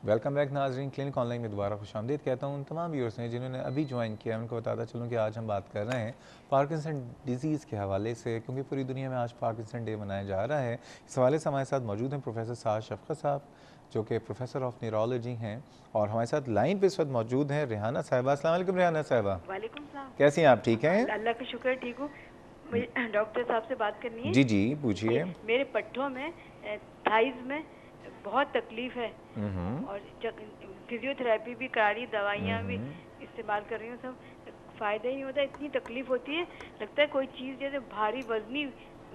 Welcome back नाजरीन। Clinic online में दोबारा खुशामदीद कहता हूँ उन तमाम व्यूअर्स ने जिन्होंने अभी ज्वाइन किया। उनको बताता चलूँ कि आज हम बात कर रहे हैं पार्किंसन डिजीज़ के हवाले से, क्योंकि पूरी दुनिया में आज पार्किंसन डे मनाया जा रहा है। इस हवाले से हमारे साथ मौजूद हैं प्रोफेसर साद शफ़क़त साहब, जो कि प्रोफेसर ऑफ न्यूरोलॉजी हैं, और हमारे साथ लाइन पे इस वक्त मौजूद हैं रेहाना साहिबा। अस्सलाम वालेकुम रेहाना साहिबा, वालेकुम सलाम। कैसी हैं आप? ठीक हैं? अल्लाह का शुक्र, ठीक हूँ। मुझे डॉक्टर साहब से बात करनी है जी जी, कि पूछिए। मेरे पट्ठों में, थाइज में बहुत तकलीफ है, हम्म और फिजियोथेरेपी भी करा रही, दवाइयाँ भी इस्तेमाल कर रही हूँ, सब फ़ायदा ही नहीं होता। इतनी तकलीफ होती है, लगता है कोई चीज़ जैसे भारी वजनी,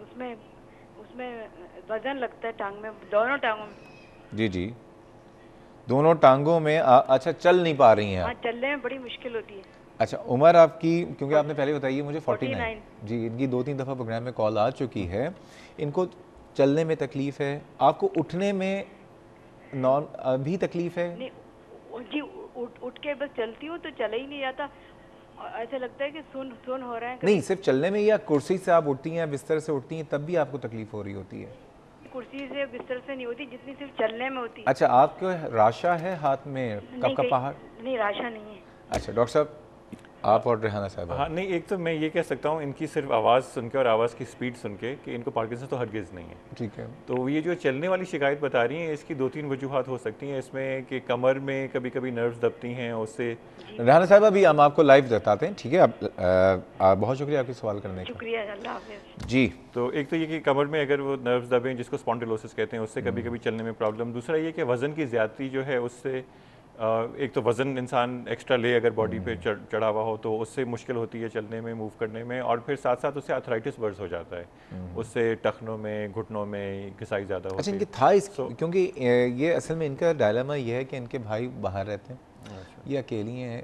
उसमें उसमें वजन लगता है टांग में, दोनों टांगों में। जी जी, दोनों टांगों में अच्छा, चल नहीं पा रही हैं हाँ, आप? चलने में बड़ी मुश्किल होती है। अच्छा, उम्र आपकी, क्योंकि आपने पहले बताई है मुझे 49। 49। जी, इनकी 2-3 दफ़ा प्रोग्राम में कॉल आ चुकी है। इनको चलने में तकलीफ़ है, आपको उठने में नॉन भी तकलीफ़ है? नहीं, जी, उठ के बस चलती हूँ तो चला ही नहीं जाता, और ऐसा लगता है कि सुन सुन हो रहा है नहीं, कभी। सिर्फ चलने में, या कुर्सी से आप उठती हैं, बिस्तर से उठती हैं, तब भी आपको तकलीफ़ हो रही होती है? कुर्सी से बिस्तर से नहीं होती, जितनी सिर्फ चलने में होती अच्छा, आपको राशा है हाथ में, है। कब नहीं, का कहीं पहाड़? नहीं, राशा नहीं है। अच्छा डॉक्टर साहब, आप और रेहाना साहिबा। हाँ, नहीं, एक तो मैं ये कह सकता हूँ इनकी सिर्फ आवाज़ सुन के और आवाज़ की स्पीड सुन के कि इनको पार्किंसन तो हरगिज़ नहीं है। ठीक है। तो ये जो चलने वाली शिकायत बता रही हैं, इसकी 2-3 वजूहात हो सकती हैं इसमें, कि कमर में कभी-कभी नर्व्स दबती हैं, उससे जी, रेहाना साहिबा, अभी हम आपको लाइव बताते हैं, ठीक है? आप बहुत शुक्रिया आपके सवाल करने का। शुक्रिया, अल्लाह हाफिज़। जी। तो एक तो ये कि कमर में अगर वो नर्व्स दबें, जिसको स्पॉन्डिलोसिस कहते हैं, उससे कभी-कभी चलने में प्रॉब्लम। दूसरा ये कि वज़न की ज़्यादती जो है उससे एक तो वज़न इंसान एक्स्ट्रा ले अगर बॉडी पे चढ़ा हुआ हो, तो उससे मुश्किल होती है चलने में, मूव करने में, और फिर साथ-साथ उससे आर्थराइटिस बर्स हो जाता है। उससे टखनों में, घुटनों में घिसाई ज़्यादा अच्छा, होती इनके है। थाइस, सो क्योंकि ये असल में इनका डायलेमा ये है कि इनके भाई बाहर रहते हैं, अच्छा। ये अकेली हैं,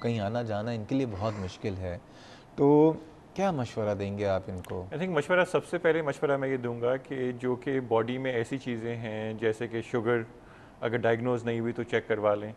कहीं आना जाना इनके लिए बहुत मुश्किल है। तो क्या मशवरा देंगे आप इनको? आई थिंक मशवरा, सबसे पहले मशवरा मैं ये दूंगा कि जो कि बॉडी में ऐसी चीज़ें हैं जैसे कि शुगर अगर डायग्नोज नहीं हुई तो चेक करवा लें,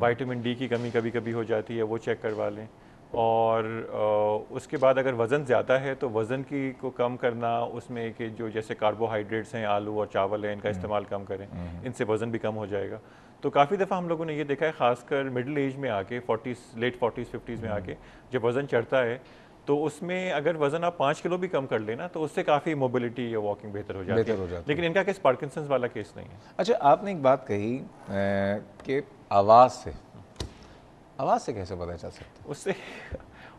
विटामिन डी की कमी कभी कभी हो जाती है, वो चेक करवा लें, और उसके बाद अगर वज़न ज़्यादा है तो वज़न की को कम करना, उसमें कि जो जैसे कार्बोहाइड्रेट्स हैं, आलू और चावल हैं, इनका इस्तेमाल कम करें, इनसे वज़न भी कम हो जाएगा। तो काफ़ी दफ़ा हम लोगों ने ये देखा है, ख़ासकर मिडिल एज में आके, 40s, लेट 40s 50s में आके जब वज़न चढ़ता है, तो उसमें अगर वज़न आप 5 किलो भी कम कर लेना तो उससे काफ़ी मोबिलिटी या वॉकिंग बेहतर हो जाती बेहतर है। हो जाती लेकिन है। इनका केस पार्किंसंस वाला केस नहीं है। अच्छा, आपने एक बात कही कि आवाज़ से कैसे पता चल सकता है? उससे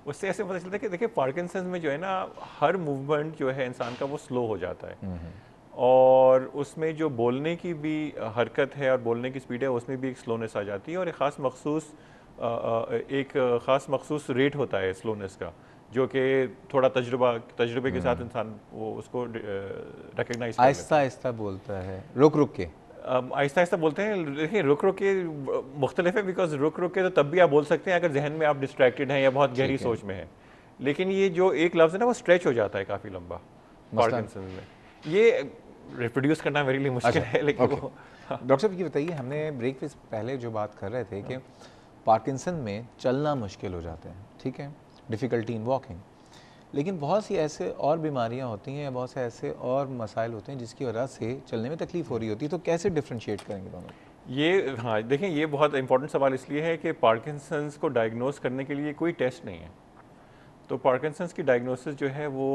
उससे ऐसे पता चलता है कि देखिए, पार्किंसंस में जो है ना, हर मूवमेंट जो है इंसान का वो स्लो हो जाता है, और उसमें जो बोलने की भी हरकत है और बोलने की स्पीड है, उसमें भी एक स्लोनेस आ जाती है, और एक ख़ास मखसूस रेट होता है स्लोनेस का, जो कि थोड़ा तजुर्बे के साथ इंसान वो उसको रिकग्नाइज कर आहिस्ता लेता है। आहिस्ता बोलता है, रुक रुक के? आहिस्ता आहिस्ता बोलते हैं। देखिए, रुक रुक के मुख्तलिफ है, बिकॉज रुक रुक के तो तब भी आप बोल सकते हैं अगर जहन में आप डिस्ट्रैक्टेड हैं या बहुत गहरी ठीक है। सोच में हैं, लेकिन ये जो एक लफ्ज़ है ना, वो स्ट्रेच हो जाता है काफ़ी लंबा मसलन? पार्किंसन में। ये रिप्रोड्यूस करना मेरे लिए मुश्किल अच्छा, है, लेकिन ओके। वो डॉक्टर साहब, ये बताइए, हमने ब्रेक से पहले जो बात कर रहे थे कि पार्किंसन में चलना मुश्किल हो जाता है, ठीक है, डिफ़िकल्टी इन वॉकिंग, लेकिन बहुत सी ऐसे और बीमारियां होती हैं, बहुत से ऐसे और मसाइल होते हैं जिसकी वजह से चलने में तकलीफ हो रही होती है, तो कैसे डिफ्रेंशिएट करेंगे दोनों? ये, हाँ, देखें, ये बहुत इंपॉर्टेंट सवाल इसलिए है कि पार्किंसंस को डायग्नोस करने के लिए कोई टेस्ट नहीं है। तो पार्किंसंस की डायग्नोसिस जो है वो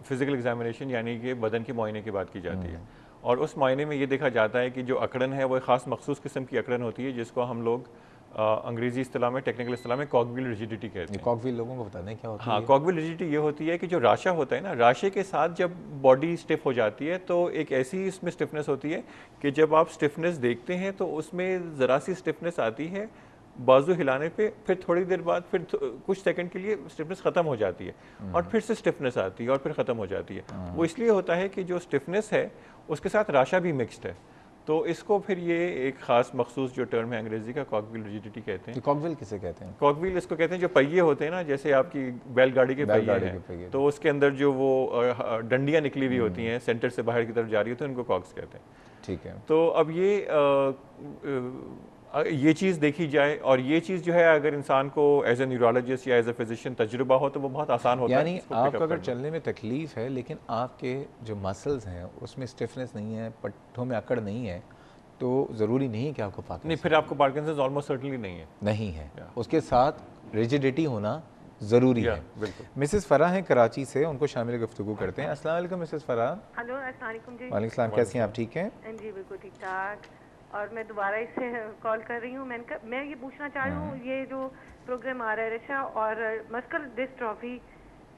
फिज़िकल एग्जामिनेशन, यानी कि बदन के मुआयने के बाद की जाती है, और उस मुआयने में ये देखा जाता है कि जो अकड़न है वो एक ख़ास मखसूस किस्म की अकड़न होती है, जिसको हम लोग अंग्रेज़ी इस्तिलाह में, टेक्निकल इस्तिलाह में कॉग्विल रिजिडिटी कहते ये हैं। कॉकविल लोगों को बताते हैं क्या होती हाँ, है? कॉग्विल रिजिडिटी ये होती है कि जो राशा होता है ना, राशे के साथ जब बॉडी स्टिफ हो जाती है तो एक ऐसी इसमें स्टिफनेस होती है कि जब आप स्टिफनेस देखते हैं तो उसमें ज़रा सी स्टिफनेस आती है, बाजू हिलाने पे, फिर थोड़ी देर बाद फिर कुछ सेकंड के लिए स्टिफनेस ख़त्म हो जाती है, और फिर से स्टिफनेस आती है और फिर ख़त्म हो जाती है। वो इसलिए होता है कि जो स्टिफनेस है उसके साथ राशा भी मिक्सड है, तो इसको फिर ये एक ख़ास मखसूस जो टर्म है अंग्रेज़ी का, कॉग्विल रिजिडिटी कहते हैं। ये कॉकविल किसे कहते हैं? कॉकव्हील इसको कहते हैं, जो पहिए होते हैं ना, जैसे आपकी बैलगाड़ी के पहिए बैलगाड़ी हैं, के पहिए। तो उसके अंदर जो वो डंडियाँ निकली हुई होती हैं, सेंटर से बाहर की तरफ जा रही होती है, उनको कॉक्स कहते हैं। ठीक है। तो अब ये चीज़ देखी जाए, और ये चीज़ जो है अगर इंसान को एज ए न्यूरोलॉजिस्ट या एज ए फिजिशियन तजुर्बा हो तो वो बहुत आसान होता है यानी इसको आपको पिकअप अगर करना। चलने में तकलीफ़ है लेकिन आपके जो मसल्स हैं उसमें स्टिफनेस नहीं है, पट्टों में अकड़ नहीं है, तो ज़रूरी नहीं है कि आपको नहीं, पार्किंसन फिर आपको पार्किंसंस ऑलमोस्ट सर्टनली नहीं है। नहीं है, Yeah. उसके साथ रिजिडिटी होना ज़रूरी है। बिल्कुल। मिसेस फ़राह हैं कराची से, उनको शामिल गुफ्तगू करते हैं। अस्सलाम वालेकुम मिसेस फ़राह। हेलो अस्सलाम वालेकुम जी। वालेकुम सलाम, कैसी हैं आप, ठीक हैं? जी बिल्कुल ठीक ठाक। और मैं दोबारा इससे कॉल कर रही हूँ। मैं ये पूछना चाह रही हूँ, ये जो प्रोग्राम आ रहा है रशा और मस्कुलर डिस्ट्रॉफी,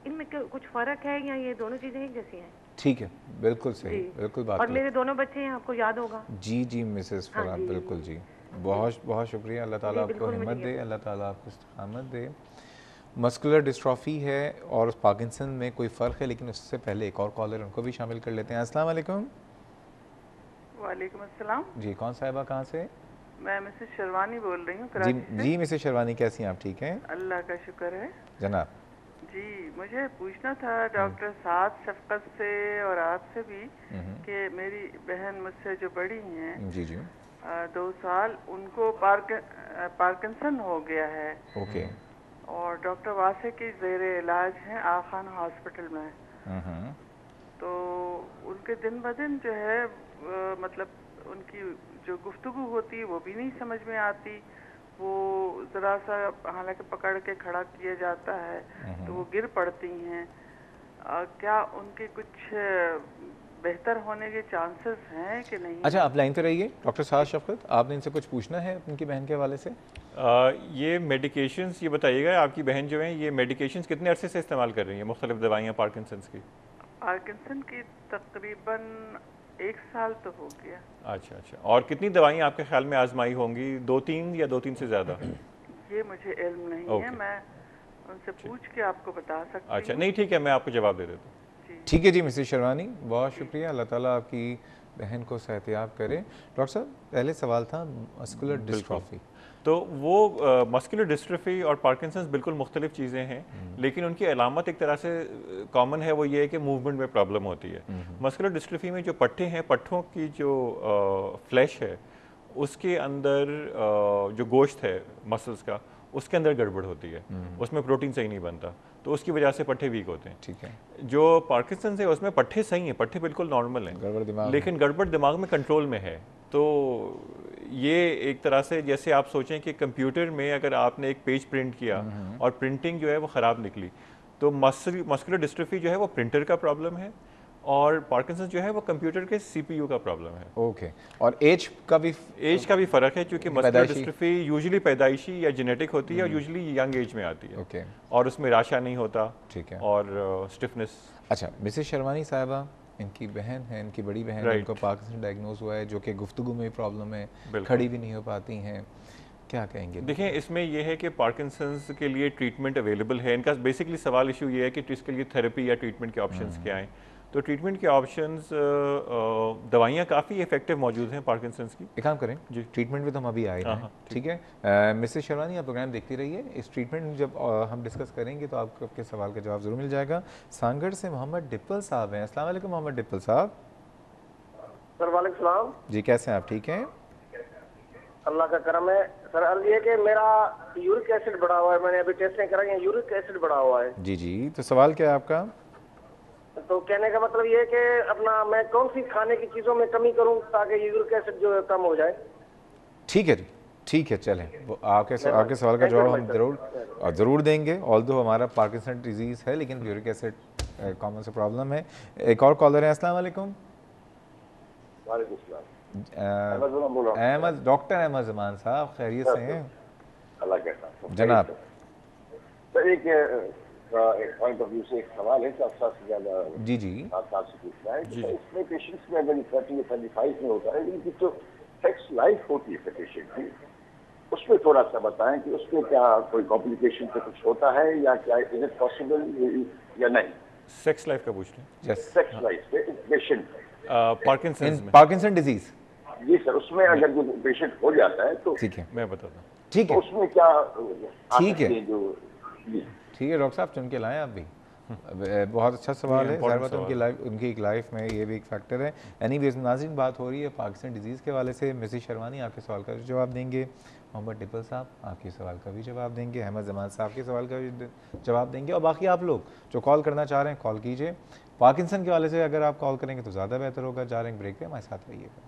इनमें कुछ फ़र्क है या ये दोनों चीज़ें एक जैसी हैं? ठीक है, बिल्कुल सही, बिल्कुल बात और है। मेरे दोनों बच्चे हैं, आपको याद होगा। जी जी मिसेस हाँ फ़राह, जी। बिल्कुल जी, बहुत बहुत शुक्रिया। अल्लाह ताला आपको बिल्कुल, हिम्मत मुझे दे, अल्लाह ताला आपको इस्तिक़ामत दे। मस्कुलर डिस्ट्रॉफी है और पार्किंसन में कोई फ़र्क है, लेकिन उससे पहले एक और कॉलर, उनको भी शामिल कर लेते हैं। अस्सलाम वालेकुम। वालेकुम अस्सलाम। जी, कौन साहिबा, कहाँ से? मैं मिसेस शर्वानी बोल रही हूँ जी कराची से। जी मिसेस शर्वानी, कैसी हैं आप, ठीक हैं? अल्लाह का शुक्र है। जनाब। जी, मुझे पूछना था डॉक्टर साद शफकत से और आपसे भी कि मेरी बहन मुझसे जो बड़ी हैं, जी जी 2 साल, उनको पार्किंसन हो गया है ओके। और डॉक्टर वासे की ज़ेरे इलाज हैं आखान हॉस्पिटल में। तो उनके दिन ब दिन जो है मतलब उनकी जो गुफ्तगू होती है वो भी नहीं समझ में आती। वो ज़रा सा हालांकि पकड़ के खड़ा किया जाता है तो वो गिर पड़ती हैं। क्या उनके कुछ बेहतर होने के चांसेस हैं कि नहीं? अच्छा, आप लाइन पे रहिए। डॉक्टर साद शफकत, आपने इनसे कुछ पूछना है उनकी बहन के हवाले से? ये मेडिकेशंस, ये बताइएगा आपकी बहन जो है ये मेडिकेशंस कितने अरसे से इस्तेमाल कर रही है, मुख्तलिफ दवाइयाँ पार्किंसंस की? पार्किंसन की तकरीबन 1 साल तो हो गया। अच्छा अच्छा, और कितनी दवाइयाँ आपके ख्याल में आजमाई होंगी? 2-3 या 2-3 से ज़्यादा? ये मुझे इल्म नहीं है, मैं उनसे पूछ के आपको बता सकती हूँ। अच्छा, नहीं ठीक है, मैं आपको जवाब दे देता हूँ। ठीक है जी मिसेस शर्वानी, बहुत शुक्रिया। अल्लाह ताला आपकी बहन को सेहतियाब करे। डॉक्टर साहब, पहले सवाल था मस्कुलर डिस्ट्रॉफी। तो वो मस्कुलर डिस्ट्रॉफी और पार्किंसंस बिल्कुल मुख्तलिफ चीज़ें हैं, लेकिन उनकी अलामत एक तरह से कॉमन है। वो ये है कि मूवमेंट में प्रॉब्लम होती है। मस्कुलर डिस्ट्रॉफी में जो पट्टे हैं, पट्ठों की जो फ्लैश है, उसके अंदर जो गोश्त है मसल्स का, उसके अंदर गड़बड़ होती है, उसमें प्रोटीन सही नहीं बनता, तो उसकी वजह से पट्टे वीक होते हैं। ठीक है। जो पार्किंसन है उसमें पट्टे सही हैं, पट्टे बिल्कुल नॉर्मल हैं, लेकिन गड़बड़ दिमाग में कंट्रोल में है। तो ये एक तरह से जैसे आप सोचें कि कंप्यूटर में अगर आपने एक पेज प्रिंट किया और प्रिंटिंग जो है वो ख़राब निकली, तो मस्कुलर डिस्ट्रॉफी जो है वो प्रिंटर का प्रॉब्लम है और पार्किंसन जो है वो कंप्यूटर के सीपीयू का प्रॉब्लम है। ओके। और एज का भी फ़र्क है, क्योंकि मस्कुलर डिस्ट्रॉफी यूजुअली पैदाइशी या जेनेटिक होती है और यूजुअली यंग एज में आती है। ओके। और उसमें राशा नहीं होता। ठीक है। और स्टिफनेस। अच्छा, मिसेस शर्वानी साहिबा, इनकी बहन है, इनकी बड़ी बहन है, इनको पार्किंसन डायग्नोज हुआ है, जो कि गुफ्तगू में प्रॉब्लम है, खड़ी भी नहीं हो पाती हैं, क्या कहेंगे? देखें, इसमें यह है कि पार्किंसंस के लिए ट्रीटमेंट अवेलेबल है। इनका बेसिकली सवाल इशू ये है कि इसके लिए थेरेपी या ट्रीटमेंट के ऑप्शंस क्या हैं। तो ट्रीटमेंट के ऑप्शंस, दवाइयाँ काफ़ी इफेक्टिव मौजूद हैं पार्किंसंस की। एक काम करें जी, ट्रीटमेंट में तो हम अभी आए हैं, ठीक है। मिसेस शर्वानी, आप प्रोग्राम देखती रहिए। इस ट्रीटमेंट जब हम डिस्कस करेंगे तो आपको आपके सवाल का जवाब ज़रूर मिल जाएगा। सांगड़ से मोहम्मद डिप्पल साहब हैं। अस्सलाम वालेकुम मोहम्मद डिप्पल साहब। सर वालेकुम सलाम जी, कैसे हैं आप, ठीक हैं? अल्लाह का करम है। सर अर्ज ये कि मेरा यूरिक एसिड बढ़ा हुआ है, मैंने अभी टेस्टिंग कराई है, यूरिक एसिड बढ़ा हुआ है। जी जी, तो सवाल क्या है आपका? तो कहने का मतलब ये है कि अपना मैं कौन सी खाने की चीज़ों में कमी करूं ताकि यूरिक एसिड जो है कम हो जाए? ठीक है जी, ठीक है, चलें। आपके सवाल का जवाब हम ज़रूर देंगे। ऑल्दो हमारा पार्किंसन डिजीज़ है, लेकिन यूरिक एसिड कॉमन से प्रॉब्लम है। एक और कॉलर है। अस्सलाम वालेकुम। अहमद, डॉक्टर अहमद जमान साहब, खैरियत से हैं? अल्लाह का जनाब। सर एक पॉइंट ऑफ व्यू से एक सवाल है, 7 से ज़्यादा जी जी आपसे पूछना है कि इसमें पेशेंट्स में अगर 30 या 35 में होता है, लेकिन जो सेक्स लाइफ होती है पेशेंट की, उसमें थोड़ा सा बताएं कि उसमें क्या कोई कॉम्प्लिकेशन से कुछ होता है या क्या, इज इट पॉसिबल या नहीं? सेक्स लाइफ का पूछ रहे हैं? सेक्स लाइफ पे पेशेंट पार्किंसन डिजीज। जी सर, उसमें अगर जो पेशेंट हो जाता है तो ठीक है, मैं बताता हूँ। ठीक है, उसमें क्या ठीक है, जो ठीक है डॉक्टर साहब, चुन के लाएं आप भी। बहुत अच्छा सवाल है। ज़ाहिर बात है उनकी एक लाइफ में ये भी एक फैक्टर है। एनीवेज, नाज़रीन, बात हो रही है पार्किंसन डिजीज़ के हवाले से। मिसेस शर्वानी आपके सवाल का भी जवाब देंगे, मोहम्मद डिप्पल साहब आपके सवाल का भी जवाब देंगे, अहमद जमान साहब के सवाल का भी जवाब देंगे, और बाकी आप लोग जो कॉल करना चाह रहे हैं कॉल कीजिए। पार्किंसन के हवाले से अगर आप कॉल करेंगे तो ज़्यादा बेहतर होगा। जा रहे हैं ब्रेक पे, हमारे साथ रहिएगा।